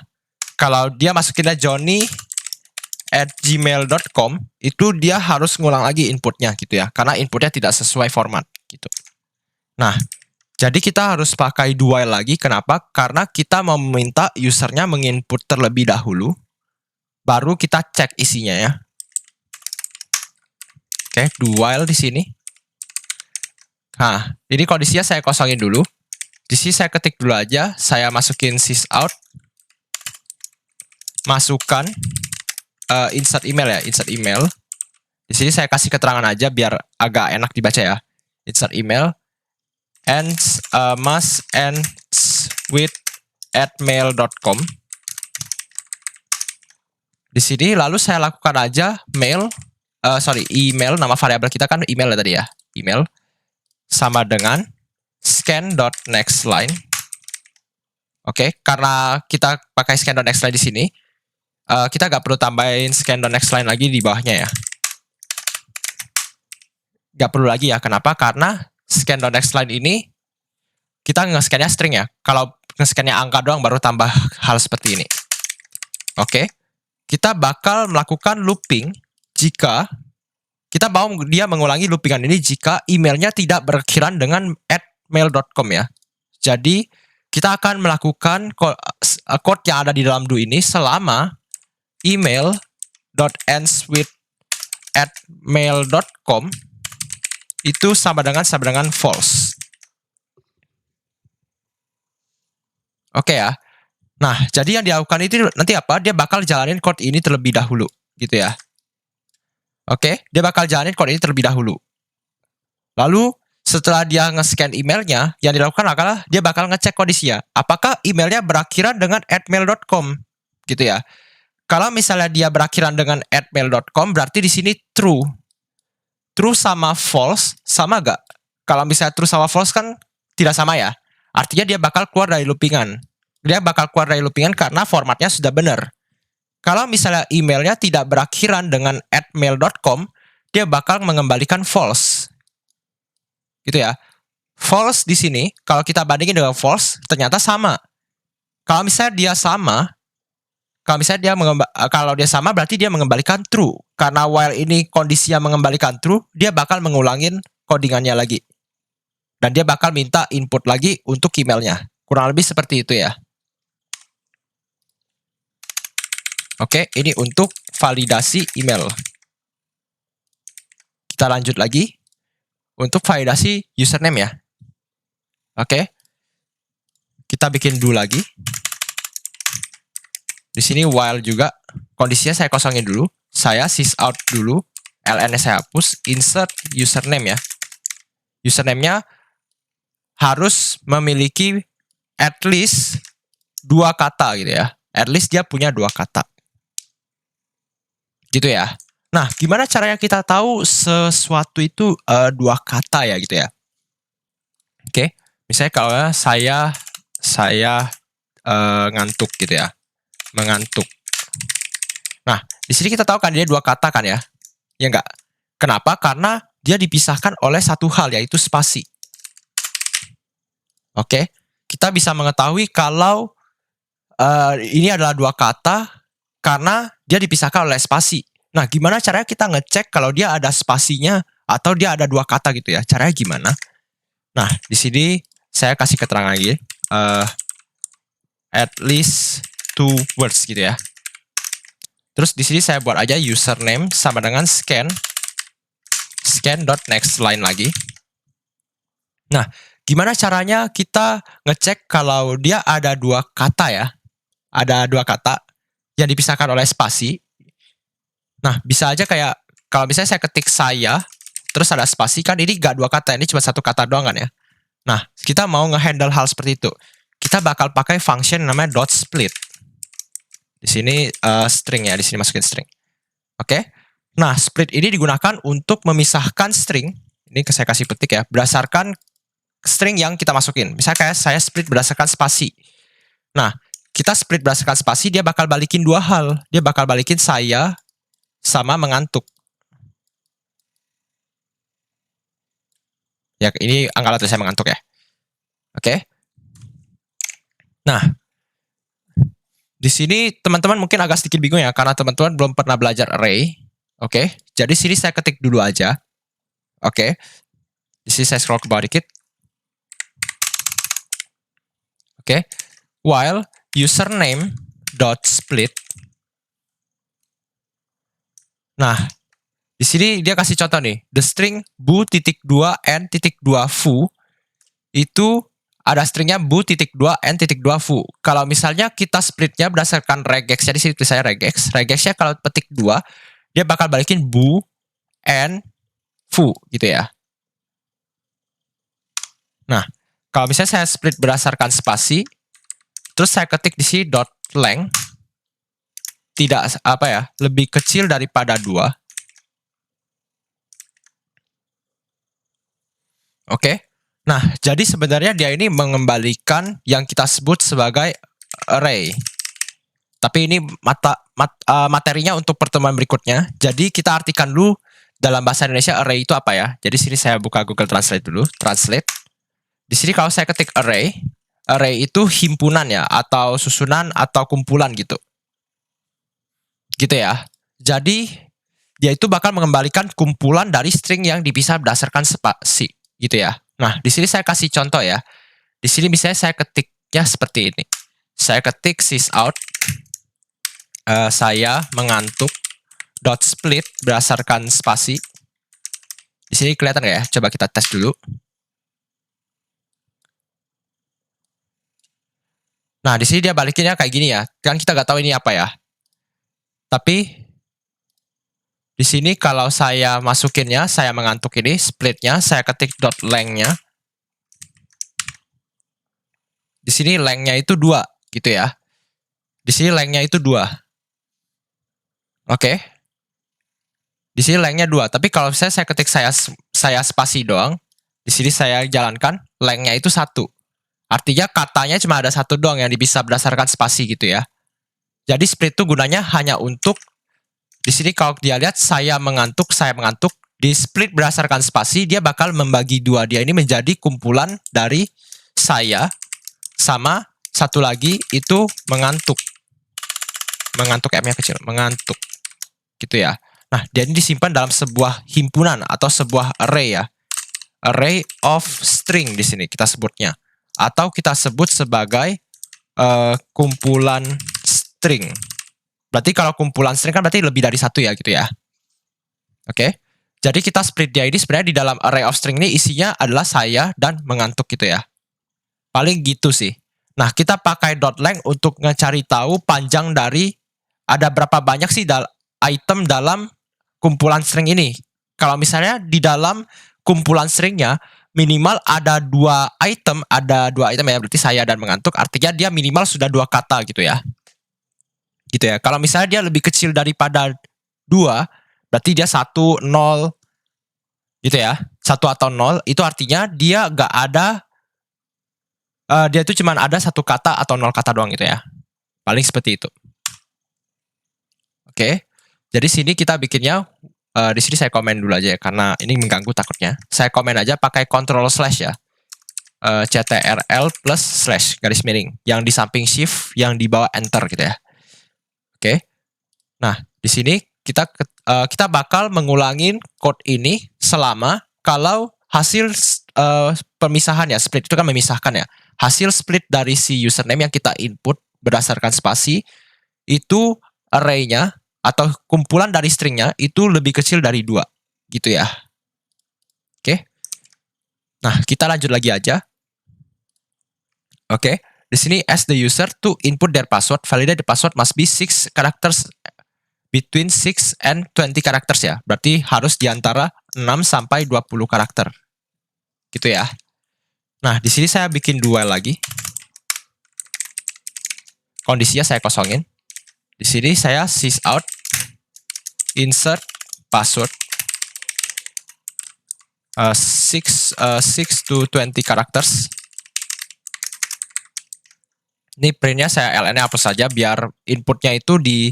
Speaker 1: Kalau dia masukinnya johnny@gmail.com, itu dia harus ngulang lagi inputnya gitu ya, karena inputnya tidak sesuai format gitu. Nah, jadi kita harus pakai do while lagi. Kenapa? Karena kita mau meminta usernya menginput terlebih dahulu, baru kita cek isinya ya. Oke, do while di sini. Nah, ini kondisinya saya kosongin dulu. Di sini saya ketik dulu aja, saya masukin sysout, masukkan insert email ya, insert email. Di sini saya kasih keterangan aja biar agak enak dibaca ya. Insert email must ends with @mail.com. Di sini lalu saya lakukan aja email, nama variabel kita kan email ya tadi ya, email sama dengan scan.nextLine. Oke, karena kita pakai scan.nextLine di sini, kita nggak perlu tambahin scan.nextLine lagi di bawahnya ya. Nggak perlu lagi ya. Kenapa? Karena scan.nextLine ini kita nge-scan-nya string ya. Kalau nge-scan-nya angka doang baru tambah hal seperti ini. Oke, kita bakal melakukan looping jika kita mau dia mengulangi loopingan ini jika emailnya tidak berkaitan dengan @mail.com ya. Jadi kita akan melakukan code yang ada di dalam do ini selama email.ends with @mail.com itu sama dengan false. Oke ya. Nah, jadi yang dilakukan itu nanti apa? Dia bakal jalanin code ini terlebih dahulu gitu ya. Oke, dia bakal jalanin code ini terlebih dahulu. Lalu setelah dia nge-scan emailnya, yang dilakukan adalah dia bakal ngecek kondisinya. Apakah emailnya berakhiran dengan @mail.com gitu ya. Kalau misalnya dia berakhiran dengan @mail.com, berarti di sini true. true sama false sama gak? Kalau misalnya true sama false kan tidak sama ya. Artinya dia bakal keluar dari loopingan. Dia bakal keluar dari loopingan karena formatnya sudah benar. Kalau misalnya emailnya tidak berakhiran dengan @mail.com, dia bakal mengembalikan false. Gitu ya. False di sini, kalau kita bandingin dengan false, ternyata sama. Kalau misalnya dia sama, kalau dia sama berarti dia mengembalikan true. Karena while ini kondisinya mengembalikan true, dia bakal mengulangin codingannya lagi. Dan dia bakal minta input lagi untuk emailnya. Kurang lebih seperti itu ya. Oke, ini untuk validasi email. Kita lanjut lagi. Untuk validasi username ya. Oke. Kita bikin do lagi. Di sini while juga. Kondisinya saya kosongin dulu. Saya sysout dulu. ln saya hapus. Insert username ya. Username-nya harus memiliki at least 2 kata gitu ya. At least dia punya 2 kata. Gitu ya. Nah, gimana caranya kita tahu sesuatu itu 2 kata ya gitu ya. Oke, misalnya kalau saya ngantuk gitu ya. Mengantuk. Nah, di sini kita tahu kan dia 2 kata kan ya. Ya enggak? Kenapa? Karena dia dipisahkan oleh satu hal yaitu spasi. Oke, kita bisa mengetahui kalau ini adalah 2 kata karena dia dipisahkan oleh spasi. Nah, gimana caranya kita ngecek kalau dia ada spasinya atau dia ada 2 kata gitu ya? Caranya gimana? Nah, di sini saya kasih keterangan lagi. At least 2 words gitu ya. Terus di sini saya buat aja username sama dengan scan.nextLine lagi. Nah, gimana caranya kita ngecek kalau dia ada 2 kata ya? Ada 2 kata yang dipisahkan oleh spasi. Nah, bisa aja kayak kalau misalnya saya ketik saya, terus ada spasi kan ini gak 2 kata, ini cuma 1 kata doang kan ya. Nah, kita mau ngehandle hal seperti itu. Kita bakal pakai function namanya .split. Di sini string ya, di sini masukin string. Oke. Nah, split ini digunakan untuk memisahkan string. Ini saya kasih petik ya, berdasarkan string yang kita masukin. Misalnya kayak saya split berdasarkan spasi. Nah, kita split berdasarkan spasi, dia bakal balikin 2 hal. Dia bakal balikin saya sama mengantuk. Ya, ini anggaplah saya mengantuk ya. Oke. Nah, di sini teman-teman mungkin agak sedikit bingung ya, karena teman-teman belum pernah belajar array. Oke, jadi sini saya ketik dulu aja. Oke, di sini saya scroll ke bawah dikit. Oke, while username .split. Nah, di sini dia kasih contoh nih, the string bu.2n.2foo itu ada stringnya bu.2n.2foo. Kalau misalnya kita splitnya berdasarkan regex, jadi sini tulis saya regex. Regexnya kalau petik 2, dia bakal balikin bu n foo gitu ya. Nah, kalau misalnya saya split berdasarkan spasi, terus saya ketik di sini .length, tidak apa ya, lebih kecil daripada 2. Oke. Nah, jadi sebenarnya dia ini mengembalikan yang kita sebut sebagai array. Tapi ini materinya untuk pertemuan berikutnya. Jadi kita artikan dulu dalam bahasa Indonesia array itu apa ya. Jadi sini saya buka Google Translate dulu. Translate. Di sini kalau saya ketik array, array itu himpunan ya, atau susunan atau kumpulan gitu. Gitu ya. Jadi dia itu bakal mengembalikan kumpulan dari string yang dipisah berdasarkan spasi gitu ya. Nah, di sini saya kasih contoh ya. Di sini misalnya saya ketiknya seperti ini. Saya ketik sysout saya mengantuk .split berdasarkan spasi. Di sini kelihatan nggak ya? Coba kita tes dulu. Nah, di sini dia balikinnya kayak gini ya. Kan kita nggak tahu ini apa ya. Tapi di sini kalau saya masukinnya, saya mengantuk ini, splitnya, saya ketik .length-nya. Di sini length-nya itu 2, gitu ya. Di sini length-nya itu 2. Oke. Di sini lengthnya 2. Tapi kalau saya ketik saya spasi doang, di sini saya jalankan, lengthnya itu 1. Artinya katanya cuma ada 1 doang yang bisa berdasarkan spasi gitu ya. Jadi split itu gunanya hanya untuk, di sini kalau dia lihat saya mengantuk, di split berdasarkan spasi, dia bakal membagi 2 dia ini menjadi kumpulan dari saya sama satu lagi itu mengantuk. Mengantuk M-nya kecil, mengantuk. Gitu ya. Nah, dia ini disimpan dalam sebuah himpunan atau sebuah array ya. Array of string di sini kita sebutnya. Atau kita sebut sebagai kumpulan string. Berarti kalau kumpulan string kan berarti lebih dari 1 ya gitu ya. Oke. Jadi kita split dia ini sebenarnya di dalam array of string ini isinya adalah saya dan mengantuk gitu ya. Paling gitu sih. Nah, kita pakai .length untuk ngecari tahu panjang dari ada berapa banyak sih item dalam kumpulan string ini. Kalau misalnya di dalam kumpulan stringnya minimal ada 2 item, ya, berarti saya dan mengantuk, artinya dia minimal sudah 2 kata gitu ya. Gitu ya. Kalau misalnya dia lebih kecil daripada 2, berarti dia 1, 0 gitu ya. 1 atau 0 itu artinya dia nggak ada, dia itu cuma ada 1 kata atau 0 kata doang gitu ya. Paling seperti itu. Oke. Jadi sini kita bikinnya, di sini saya komen dulu aja ya, karena ini mengganggu takutnya. Saya komen aja pakai Ctrl slash ya. CTRL plus slash garis miring. Yang di samping shift, yang di bawah enter gitu ya. Oke. Nah, di sini kita bakal mengulangin code ini selama kalau hasil pemisahan ya, split itu kan memisahkan ya. Hasil split dari si username yang kita input berdasarkan spasi itu array-nya atau kumpulan dari string-nya itu lebih kecil dari 2 gitu ya. Oke. Nah, kita lanjut lagi aja. Oke. Di sini as the user to input their password, validate the password must be 6 characters between 6 and 20 characters ya. Berarti harus di antara 6 sampai 20 karakter. Gitu ya. Nah, di sini saya bikin dual lagi. Kondisinya saya kosongin. Di sini saya sysout insert password 6 to 20 characters. Ini printnya saya ln-nya hapus saja biar inputnya itu di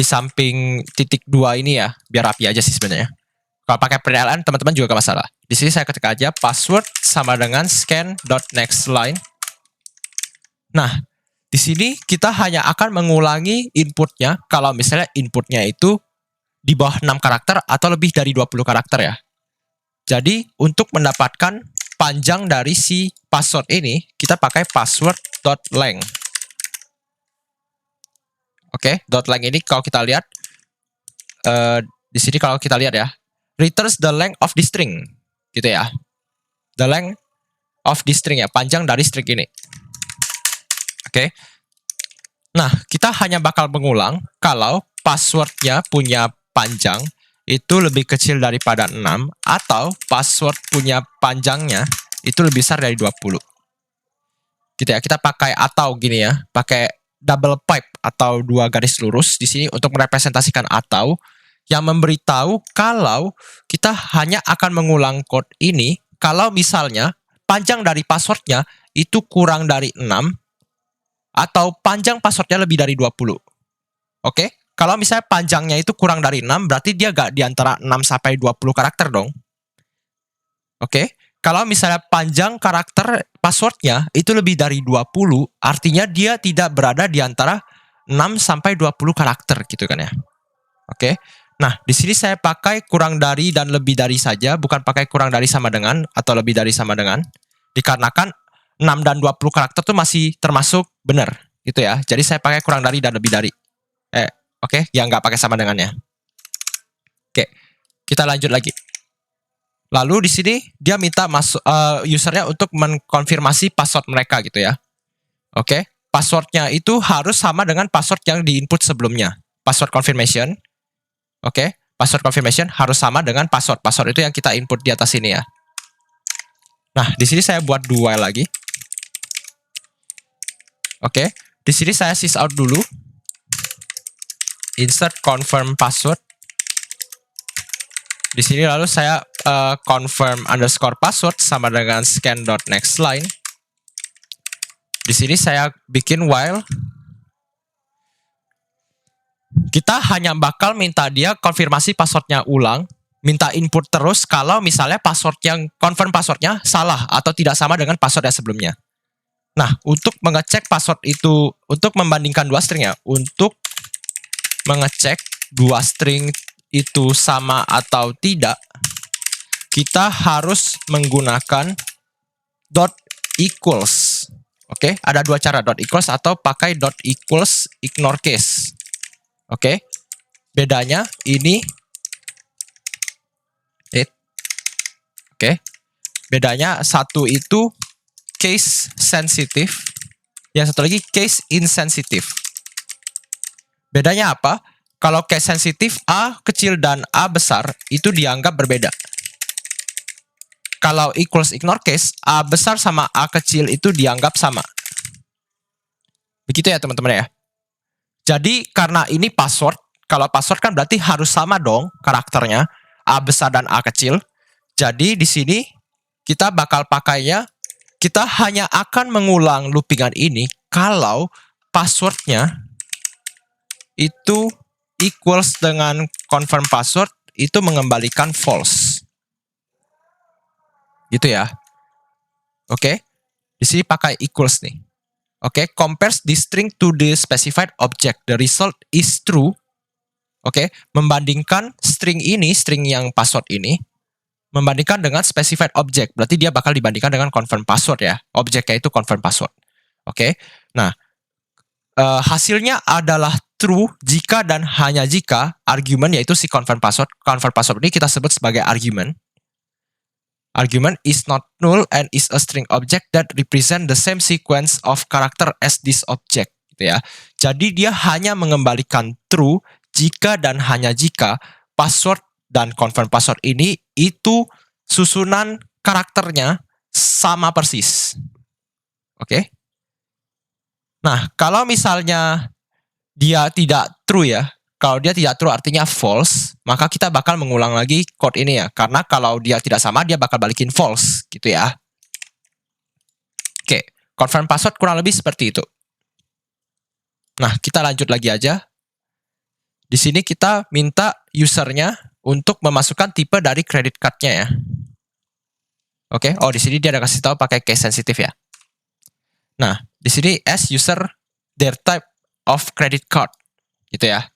Speaker 1: samping titik 2 ini ya, biar rapi aja sih sebenarnya. Kalau pakai print ln teman-teman juga gak masalah. Di sini saya ketik aja password sama dengan scan.nextLine. Nah, di sini kita hanya akan mengulangi inputnya kalau misalnya inputnya itu di bawah 6 karakter atau lebih dari 20 karakter ya. Jadi, untuk mendapatkan panjang dari si password ini, kita pakai password.length. Oke, .length ini kalau kita lihat, di sini kalau kita lihat ya, returns the length of the string, gitu ya. The length of the string ya, panjang dari string ini. Oke. Nah, kita hanya bakal mengulang kalau passwordnya punya panjang itu lebih kecil daripada 6 atau password punya panjangnya itu lebih besar dari 20. Gitu ya, kita pakai atau gini ya, pakai double pipe atau 2 garis lurus di sini untuk merepresentasikan atau yang memberitahu kalau kita hanya akan mengulang code ini kalau misalnya panjang dari passwordnya itu kurang dari 6 atau panjang passwordnya lebih dari 20. Oke? Kalau misalnya panjangnya itu kurang dari 6, berarti dia gak di antara 6 sampai 20 karakter dong. Oke? Kalau misalnya panjang karakter passwordnya itu lebih dari 20, artinya dia tidak berada di antara 6 sampai 20 karakter gitu kan ya. Oke? Nah, di sini saya pakai kurang dari dan lebih dari saja, bukan pakai kurang dari sama dengan atau lebih dari sama dengan. Dikarenakan 6 dan 20 karakter itu masih termasuk benar gitu ya. Jadi saya pakai kurang dari dan lebih dari. Oke, yang nggak pakai sama dengannya. Oke, kita lanjut lagi. Lalu di sini dia minta usernya untuk mengkonfirmasi password mereka gitu ya. Oke, passwordnya itu harus sama dengan password yang diinput sebelumnya. Password confirmation. Oke, password confirmation harus sama dengan password. Password itu yang kita input di atas ini ya. Nah, di sini saya buat 2 lagi. Oke, di sini saya sysout dulu. Insert confirm password. Di sini lalu saya confirm underscore password sama dengan scan.nextLine. Di sini saya bikin while. Kita hanya bakal minta dia konfirmasi passwordnya ulang, minta input terus kalau misalnya password yang confirm passwordnya salah atau tidak sama dengan password yang sebelumnya. Nah, untuk mengecek password itu, untuk membandingkan dua string ya, untuk mengecek dua string itu sama atau tidak, kita harus menggunakan dot equals. Oke, ada dua cara, dot equals atau pakai dot equals ignore case. Oke, bedanya ini, bedanya satu itu case sensitive, yang satu lagi case insensitive. Bedanya apa? Kalau case sensitive A kecil dan A besar itu dianggap berbeda. Kalau equals ignore case, A besar sama A kecil itu dianggap sama. Begitu ya teman-teman ya. Jadi karena ini password, kalau password kan berarti harus sama dong karakternya, A besar dan A kecil. Jadi di sini kita bakal pakainya, kita hanya akan mengulang loopingan ini kalau passwordnya itu equals dengan confirm password itu mengembalikan false. Gitu ya. Oke. Di sini pakai equals nih. Oke, compares the string to the specified object. The result is true. Oke, membandingkan string ini, string yang password ini, membandingkan dengan specified object. Berarti dia bakal dibandingkan dengan confirm password ya. Objeknya itu confirm password. Oke. Nah, hasilnya adalah true jika dan hanya jika argument yaitu si confirm password. Confirm password ini kita sebut sebagai argument. Argument is not null and is a string object that represent the same sequence of character as this object. Gitu ya. Jadi dia hanya mengembalikan true jika dan hanya jika password dan confirm password ini itu susunan karakternya sama persis. Oke. Nah, kalau misalnya dia tidak true ya, kalau dia tidak true artinya false, maka kita bakal mengulang lagi code ini ya. Karena kalau dia tidak sama, dia bakal balikin false gitu ya. Oke, confirm password kurang lebih seperti itu. Nah, kita lanjut lagi aja. Di sini kita minta usernya untuk memasukkan tipe dari credit card-nya ya. Oke, oh di sini dia ada kasih tahu pakai case sensitive ya. Nah, di sini as user their type of credit card gitu ya.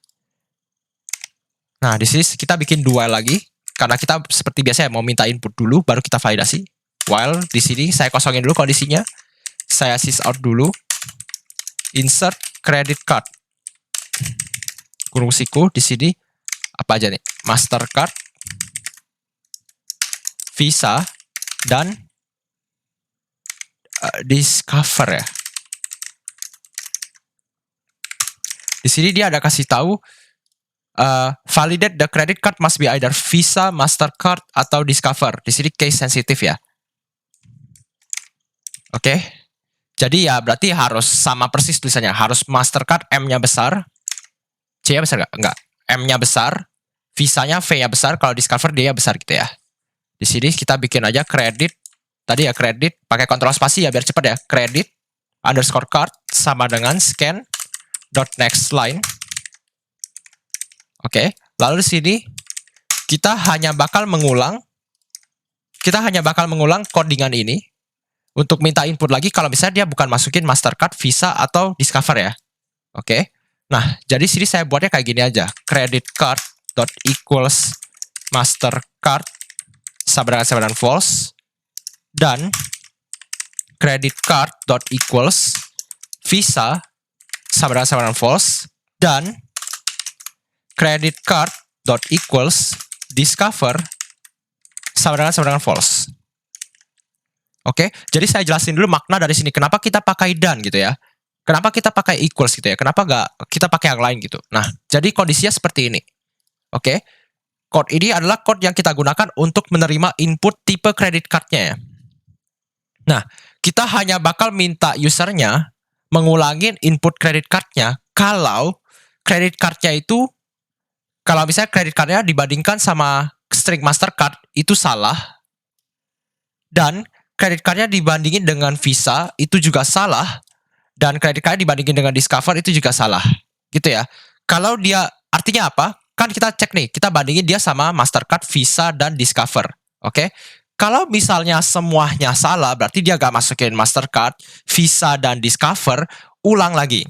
Speaker 1: Nah, di sini kita bikin dua lagi karena kita seperti biasa ya mau minta input dulu baru kita validasi. While di sini saya kosongin dulu kondisinya. Saya sys out dulu. Insert credit card. Kurung siku di sini apa aja nih? Mastercard, Visa dan Discover ya. Di sini dia ada kasih tahu validate the credit card must be either Visa, Mastercard atau Discover. Di sini case sensitive ya. Oke. Jadi ya berarti harus sama persis tulisannya. Harus Mastercard M-nya besar. C-nya besar nggak? Enggak. M-nya besar. Visa-nya V-nya besar. Kalau Discover dia besar gitu ya. Di sini kita bikin aja credit. Tadi ya credit. Pakai kontrol spasi ya biar cepat ya. Credit underscore card sama dengan scan dot next line. Oke. Lalu di sini kita hanya bakal mengulang codingan ini untuk minta input lagi kalau misalnya dia bukan masukin Mastercard, Visa atau Discover ya. Oke. Nah, jadi sini saya buatnya kayak gini aja. Credit card dot equals Mastercard sama dengan false dan credit card dot equals Visa sama dengan false dan credit card dot equals Discover sama dengan false. Oke, jadi saya jelasin dulu makna dari sini. Kenapa kita pakai dan gitu ya? Kenapa kita pakai equals gitu ya? Kenapa nggak kita pakai yang lain gitu? Nah, jadi kondisinya seperti ini. Oke, code ini adalah code yang kita gunakan untuk menerima input tipe credit card-nya ya. Nah, kita hanya bakal minta usernya mengulangin input credit card-nya kalau credit card-nya itu, kalau misalnya credit card-nya dibandingkan sama string Mastercard itu salah, dan credit cardnya dibandingin dengan Visa itu juga salah, dan credit card dibandingin dengan Discover itu juga salah, gitu ya. Kalau dia artinya apa? Kan kita cek nih, kita bandingin dia sama Mastercard, Visa, dan Discover, oke? Kalau misalnya semuanya salah, berarti dia gak masukin Mastercard, Visa, dan Discover, ulang lagi,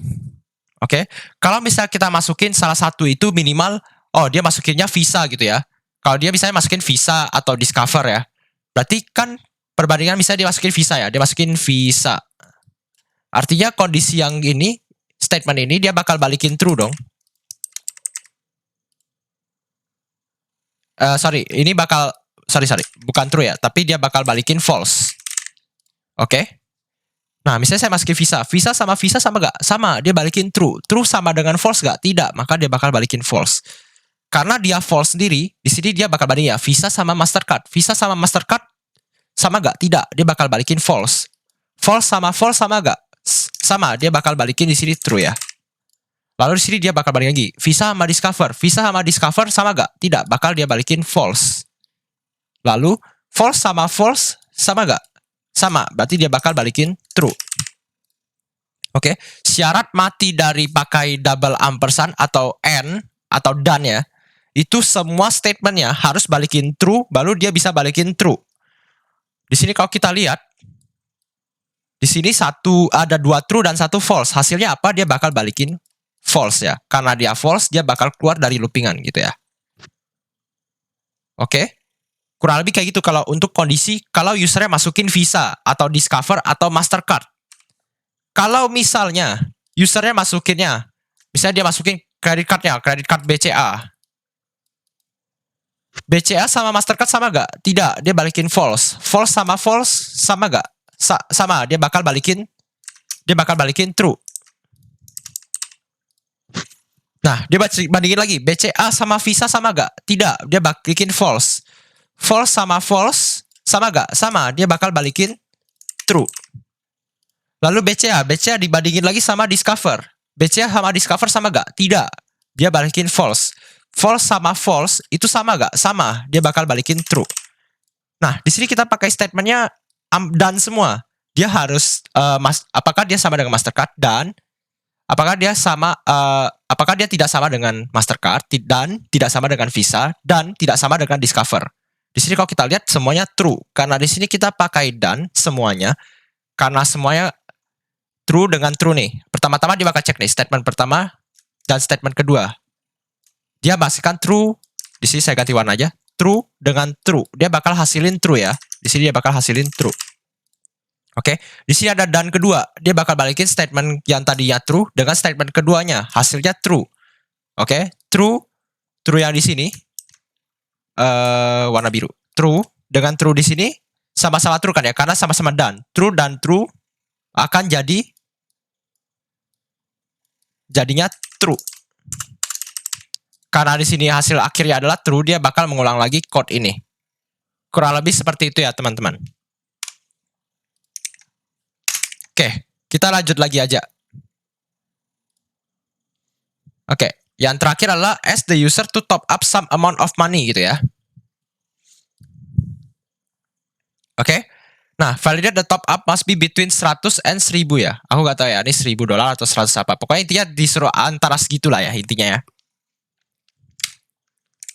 Speaker 1: oke? Kalau misalnya kita masukin salah satu itu minimal, oh dia masukinnya Visa gitu ya. Kalau dia misalnya masukin Visa atau Discover ya, berarti kan perbandingan misalnya dia masukin Visa ya, dia masukin Visa. Artinya kondisi yang ini, statement ini dia bakal balikin true dong. Ini bakal, bukan true ya, tapi dia bakal balikin false. Oke? Nah, misalnya saya masukin Visa. Visa sama gak? Sama, dia balikin true. True sama dengan false gak? Tidak, maka dia bakal balikin false. Karena dia false sendiri, di sini dia bakal banding ya, Visa sama Mastercard. Visa sama Mastercard sama gak? Tidak, dia bakal balikin false. False sama gak? Sama, dia bakal balikin di sini true ya. Lalu di sini dia bakal balikin lagi, Visa sama Discover. Visa sama Discover sama gak? Tidak, bakal dia balikin false. Lalu false sama gak? Sama, berarti dia bakal balikin true. Oke, syarat mati dari pakai double ampersand atau and atau dan ya, itu semua statementnya harus balikin true, baru dia bisa balikin true. Di sini kalau kita lihat, di sini ada 2 true dan 1 false. Hasilnya apa? Dia bakal balikin false ya. Karena dia false, dia bakal keluar dari loopingan gitu ya. Oke, kurang lebih kayak gitu kalau untuk kondisi kalau usernya masukin Visa atau Discover atau Mastercard. Kalau misalnya usernya masukinnya, misalnya dia masukin credit card BCA. BCA sama Mastercard sama gak? Tidak, dia balikin false. False sama gak? Sama, dia bakal balikin true. Nah, dia bandingin lagi, BCA sama Visa sama gak? Tidak, dia balikin false. False sama gak? Sama, dia bakal balikin true. Lalu BCA dibandingin lagi sama Discover. BCA sama Discover sama gak? Tidak, dia balikin false. False sama false itu sama gak? Sama, dia bakal balikin true. Nah, di sini kita pakai statementnya dan semua. Dia harus apakah dia sama dengan Mastercard, dan apakah dia tidak sama dengan Mastercard, dan tidak sama dengan Visa, dan tidak sama dengan Discover. Di sini kalau kita lihat semuanya true, karena di sini kita pakai dan semuanya, karena semuanya true dengan true nih. Pertama-tama dia bakal cek nih statement pertama dan statement kedua. Dia masukkan true, di sini saya ganti warna aja, true dengan true. Dia bakal hasilin true ya. Di sini dia bakal hasilin true. Oke, di sini ada dan kedua. Dia bakal balikin statement yang tadinya true dengan statement keduanya, hasilnya true. Oke, true yang di sini warna biru. True dengan true di sini sama-sama true kan ya, karena sama-sama dan. True dan true akan jadinya true. Karena di sini hasil akhirnya adalah true, dia bakal mengulang lagi code ini. Kurang lebih seperti itu ya, teman-teman. Oke, kita lanjut lagi aja. Oke, yang terakhir adalah ask the user to top up some amount of money gitu ya. Oke. Nah, validate the top up must be between 100 and 1000 ya. Aku nggak tahu ya, ini $1000 atau 100 apa. Pokoknya intinya disuruh antara segitulah ya intinya ya.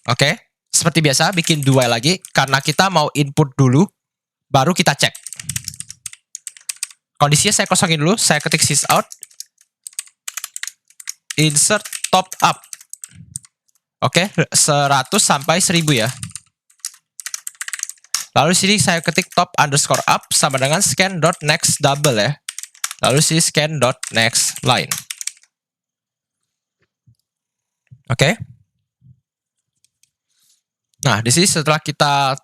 Speaker 1: Oke, seperti biasa bikin do while lagi karena kita mau input dulu baru kita cek. Kondisinya saya kosongin dulu, saya ketik sysout insert top up. Oke, 100 sampai 1000 ya. Lalu sini saya ketik top underscore up sama dengan scan.next double ya. Lalu sini scan.next line. Oke. Nah, di sini setelah kita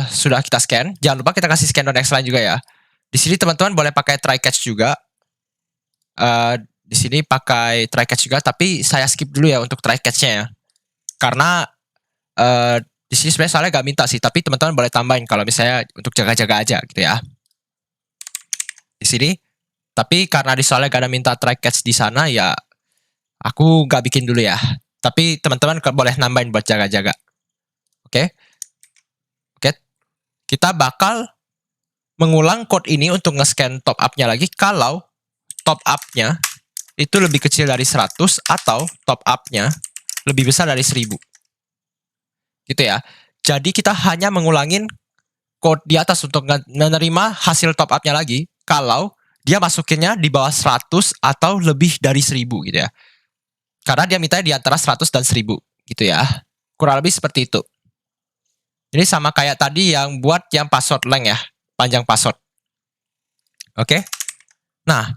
Speaker 1: sudah kita scan, jangan lupa kita kasih scan.next line juga ya. Di sini teman-teman boleh pakai try catch juga. Di sini pakai try catch juga, tapi saya skip dulu ya untuk try catch-nya ya. Karena di sini sebenarnya soalnya gak minta sih, tapi teman-teman boleh tambahin kalau misalnya untuk jaga-jaga aja gitu ya. Di sini, tapi karena di soalnya gak ada minta try catch di sana ya, aku gak bikin dulu ya. Tapi teman-teman boleh nambahin buat jaga-jaga. Oke. Oke. Kita bakal mengulang code ini untuk nge-scan top up-nya lagi kalau top up-nya itu lebih kecil dari 100 atau top up-nya lebih besar dari 1000. Gitu ya. Jadi kita hanya mengulangin code di atas untuk menerima hasil top up-nya lagi kalau dia masukinnya di bawah 100 atau lebih dari 1000 gitu ya. Karena dia mintanya di antara 100 dan 1000 gitu ya. Kurang lebih seperti itu. Ini sama kayak tadi yang buat yang password length ya, panjang password. Oke. Nah,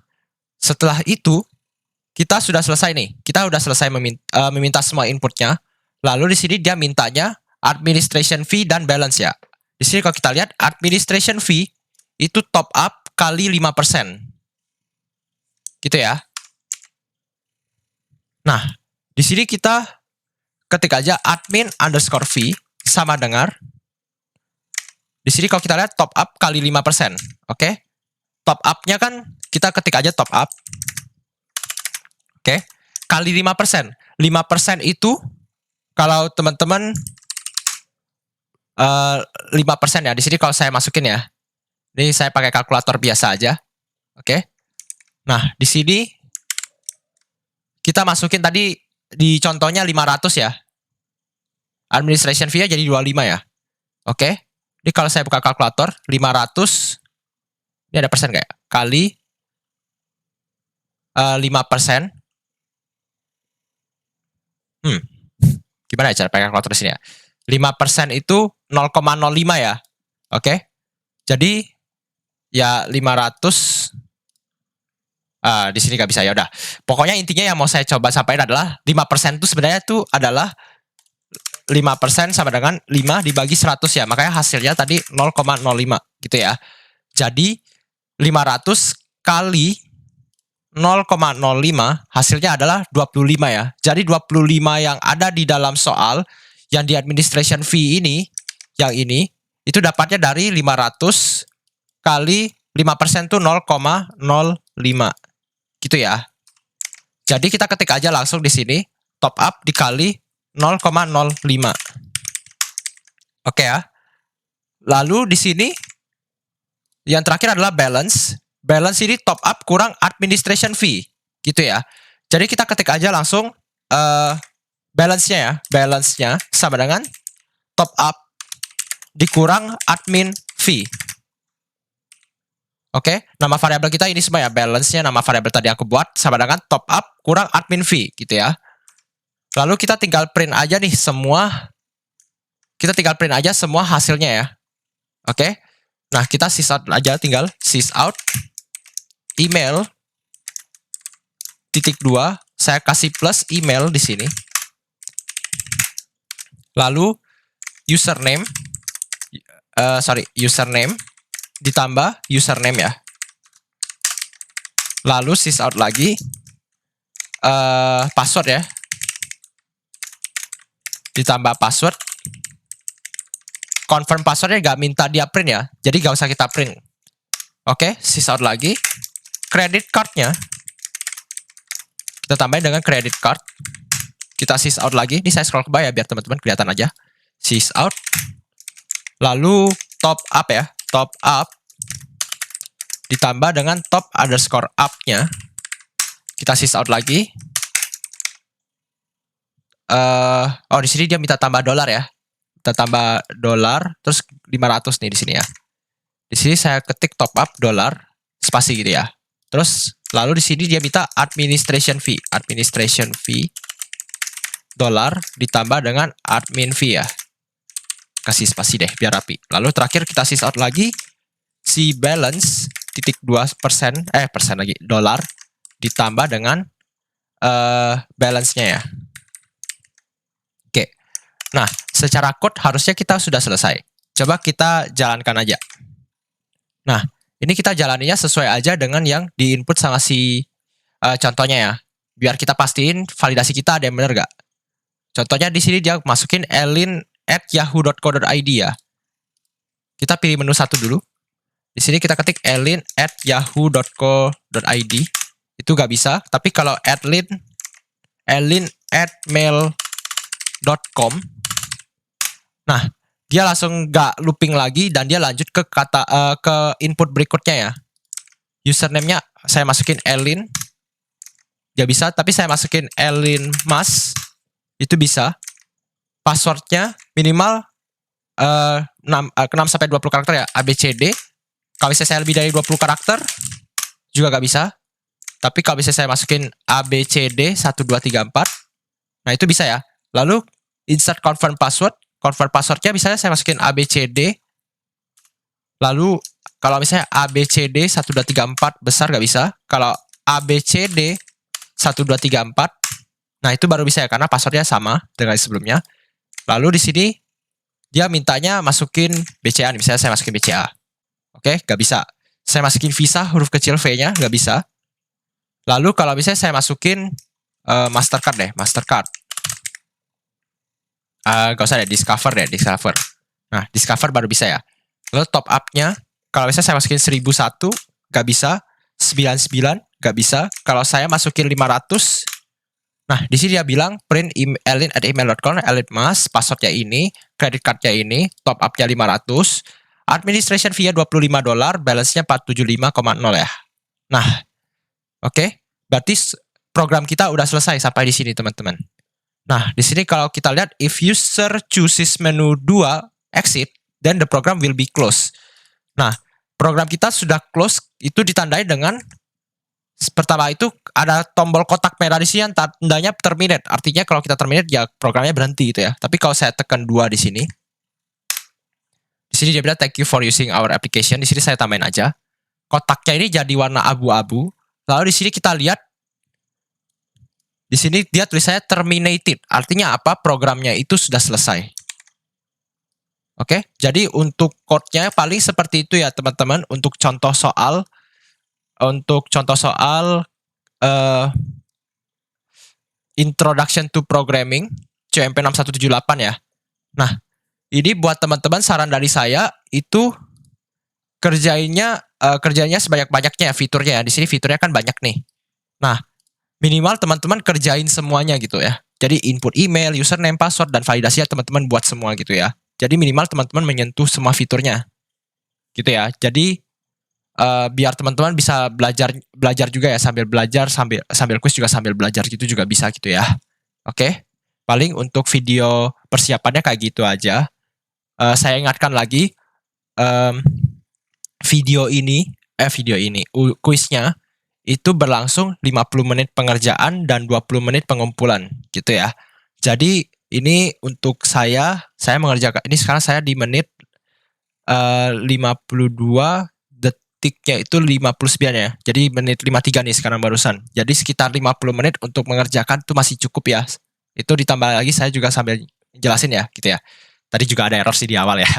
Speaker 1: setelah itu kita sudah selesai nih. Kita sudah selesai meminta semua inputnya. Lalu di sini dia mintanya administration fee dan balance ya. Di sini kalau kita lihat administration fee itu top up kali 5%. Gitu ya. Nah, di sini kita ketik aja admin underscore fee sama dengan di sini kalau kita lihat top up kali 5%. Oke. Top up-nya kan kita ketik aja top up. Oke. Kali 5%. 5% itu kalau teman-teman 5% ya. Di sini kalau saya masukin ya. Ini saya pakai kalkulator biasa aja. Oke. Nah, di sini kita masukin tadi di contohnya 500 ya. Administration fee-nya jadi 25 ya. Oke. Ini kalau saya buka kalkulator 500 ini ada persen nggak ya? Kali 5%. Gimana ya cara pakai kalkulator di sini ya? 5% itu 0,05 ya. Oke. Jadi ya 500 di sini nggak bisa ya udah. Pokoknya intinya yang mau saya coba sampaikan adalah 5% itu sebenarnya itu adalah 5% sama dengan 5 dibagi 100 ya. Makanya hasilnya tadi 0,05 gitu ya. Jadi 500 kali 0,05 hasilnya adalah 25 ya. Jadi 25 yang ada di dalam soal yang di administration fee ini, yang ini, itu dapatnya dari 500 kali 5% itu 0,05. Gitu ya. Jadi kita ketik aja langsung di sini, top up dikali 0,05. Oke ya. Lalu di sini yang terakhir adalah balance. Balance ini top up kurang administration fee. Gitu ya. Jadi kita ketik aja langsung balance-nya ya. Balance-nya sama dengan top up dikurang admin fee. Oke, nama variabel kita ini semua ya. Balance-nya nama variabel tadi aku buat sama dengan top up kurang admin fee gitu ya. Lalu kita tinggal print aja nih semua. Kita tinggal print aja semua hasilnya ya. Oke. Nah, kita sysout aja tinggal sysout email titik 2, saya kasih plus email di sini. Lalu username username ditambah username ya. Lalu sysout lagi password ya. Ditambah password. Confirm passwordnya gak minta dia print ya. Jadi gak usah kita print. Oke, sysout lagi. Credit card-nya kita tambahin dengan credit card. Kita sysout lagi. Ini saya scroll ke bawah ya biar teman-teman kelihatan aja. Sysout. Lalu top up ya. Top up ditambah dengan top underscore up-nya. Kita sysout lagi. Di sini dia minta tambah dolar ya. Kita tambah dolar terus 500 nih di sini ya. Di sini saya ketik top up dolar spasi gitu ya. Terus lalu di sini dia minta administration fee dolar ditambah dengan admin fee ya. Kasih spasi deh biar rapi. Lalu terakhir kita sysout lagi si balance titik 2% persen lagi dolar ditambah dengan balance-nya ya. Oke. Nah, secara code harusnya kita sudah selesai. Coba kita jalankan aja. Nah, ini kita jalaninya sesuai aja dengan yang di-input sama si contohnya ya. Biar kita pastiin validasi kita ada yang benar gak. Contohnya di sini dia masukin elin@yahoo.co.id ya. Kita pilih menu satu dulu. Di sini kita ketik elin@yahoo.co.id. Itu gak bisa. Tapi kalau elin@mail.com. Nah, dia langsung nggak looping lagi dan dia lanjut ke ke input berikutnya ya. Username-nya saya masukin Elin. Nggak bisa, tapi saya masukin Elin Mas. Itu bisa. Passwordnya minimal 6 sampai 20 karakter ya, ABCD. Kalau misalnya saya lebih dari 20 karakter juga nggak bisa. Tapi kalau misalnya saya masukin ABCD 1 2 3 4, nah itu bisa ya. Lalu insert confirm password. Confirm passwordnya misalnya saya masukin ABCD. Lalu kalau misalnya ABCD 1 2 3 4 besar nggak bisa. Kalau ABCD 1 2 3 4, nah itu baru bisa ya karena passwordnya sama dengan sebelumnya. Lalu di sini dia mintanya masukin BCA, misalnya saya masukin BCA. Oke, nggak bisa. Saya masukin visa huruf kecil V-nya, nggak bisa. Lalu kalau misalnya saya masukin Mastercard deh, Mastercard. Nggak usah deh, Discover deh, Discover. Nah, Discover baru bisa ya. Lalu top up-nya, kalau misalnya saya masukin 1001, nggak bisa. 99, nggak bisa. Kalau saya masukin 500, nah, di sini dia bilang print elin@email.com, Elin Mas, passwordnya ini, credit card-nya ini, top up-nya 500, administration fee-nya $25, balance-nya 475,0 ya. Nah, oke. Berarti program kita udah selesai sampai di sini, teman-teman. Nah, di sini kalau kita lihat if user chooses menu 2 exit, then the program will be closed. Nah, program kita sudah close itu ditandai dengan pertama itu ada tombol kotak merah di sini yang tandanya terminate. Artinya kalau kita terminate ya programnya berhenti gitu ya. Tapi kalau saya tekan 2 di sini dia bilang thank you for using our application. Di sini saya tambahin aja. Kotaknya ini jadi warna abu-abu. Lalu di sini kita lihat di sini dia tulisannya terminated. Artinya apa? Programnya itu sudah selesai. Oke, jadi untuk code-nya paling seperti itu ya teman-teman untuk contoh soal Introduction to Programming CMP 6178 ya. Nah, ini buat teman-teman saran dari saya itu kerjainnya sebanyak-banyaknya ya fiturnya ya. Di sini fiturnya kan banyak nih. Nah, minimal teman-teman kerjain semuanya gitu ya. Jadi input email, username, password, dan validasinya teman-teman buat semua gitu ya. Jadi minimal teman-teman menyentuh semua fiturnya. Gitu ya. Jadi biar teman-teman bisa belajar juga ya, sambil belajar sambil kuis juga sambil belajar gitu juga bisa gitu ya. Oke. Paling untuk video persiapannya kayak gitu aja. Saya ingatkan lagi video ini kuisnya itu berlangsung 50 menit pengerjaan dan 20 menit pengumpulan gitu ya. Jadi ini untuk saya mengerjakan ini sekarang saya di menit 52 detiknya itu 59 ya. Jadi menit 53 nih sekarang barusan. Jadi sekitar 50 menit untuk mengerjakan itu masih cukup ya. Itu ditambah lagi saya juga sambil jelasin ya gitu ya. Tadi juga ada error sih di awal ya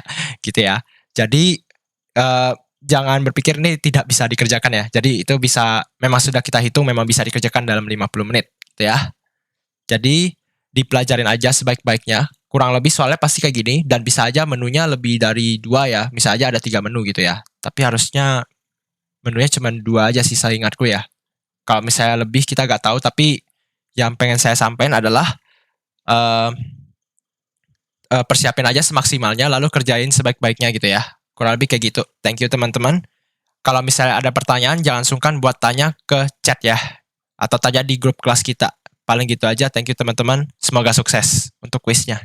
Speaker 1: gitu ya. Jadi jangan berpikir ini tidak bisa dikerjakan ya. Jadi itu bisa, memang sudah kita hitung memang bisa dikerjakan dalam 50 menit gitu ya. Jadi dipelajarin aja sebaik-baiknya. Kurang lebih soalnya pasti kayak gini dan bisa aja menunya lebih dari 2 ya. Bisa aja ada 3 menu gitu ya. Tapi harusnya menunya cuma 2 aja sih saya ingatku ya. Kalau misalnya lebih kita nggak tahu, tapi yang pengen saya sampaikan adalah persiapin aja semaksimalnya lalu kerjain sebaik-baiknya gitu ya. Kurang lebih kayak gitu. Thank you teman-teman. Kalau misalnya ada pertanyaan jangan sungkan buat tanya ke chat ya. Atau tanya di grup kelas kita. Paling gitu aja. Thank you teman-teman. Semoga sukses untuk kuisnya.